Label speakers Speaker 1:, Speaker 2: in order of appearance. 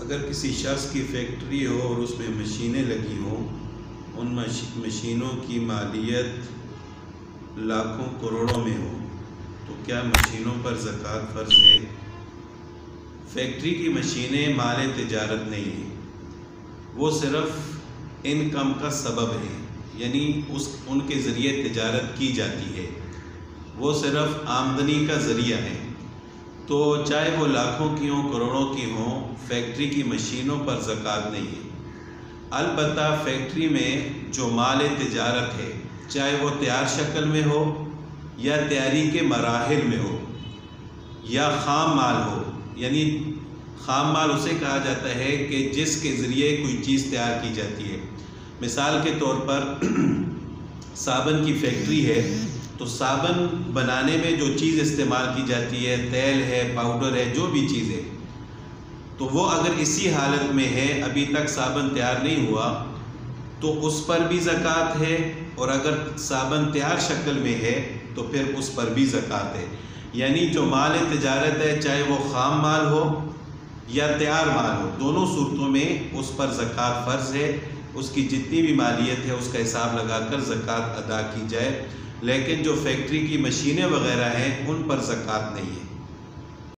Speaker 1: اگر کسی شخص کی فیکٹری ہو اور اس میں مشینیں لگی ہوں، ان مشینوں کی مالیت لاکھوں کروڑوں میں ہو، تو کیا مشینوں پر زکوٰۃ فرض ہے؟ فیکٹری کی مشینیں مال تجارت نہیں ہیں، وہ صرف انکم کا سبب ہے، یعنی ان کے ذریعے تجارت کی جاتی ہے، وہ صرف آمدنی کا ذریعہ ہے۔ تو چاہے وہ لاکھوں کی ہوں، کروڑوں کی ہوں، فیکٹری کی مشینوں پر زکوٰۃ نہیں ہے۔ البتہ فیکٹری میں جو مال تجارت ہے، چاہے وہ تیار شکل میں ہو یا تیاری کے مراحل میں ہو یا خام مال ہو، یعنی خام مال اسے کہا جاتا ہے کہ جس کے ذریعے کوئی چیز تیار کی جاتی ہے۔ مثال کے طور پر صابن کی فیکٹری ہے، تو صابن بنانے میں جو چیز استعمال کی جاتی ہے، تیل ہے، پاؤڈر ہے، جو بھی چیز ہے، تو وہ اگر اسی حالت میں ہے، ابھی تک صابن تیار نہیں ہوا، تو اس پر بھی زکوٰۃ ہے، اور اگر صابن تیار شکل میں ہے تو پھر اس پر بھی زکوٰۃ ہے۔ یعنی جو مال تجارت ہے، چاہے وہ خام مال ہو یا تیار مال ہو، دونوں صورتوں میں اس پر زکوٰۃ فرض ہے۔ اس کی جتنی بھی مالیت ہے، اس کا حساب لگا کر زکوٰۃ ادا کی جائے، لیکن جو فیکٹری کی مشینیں وغیرہ ہیں، ان پر زکوٰۃ نہیں ہے۔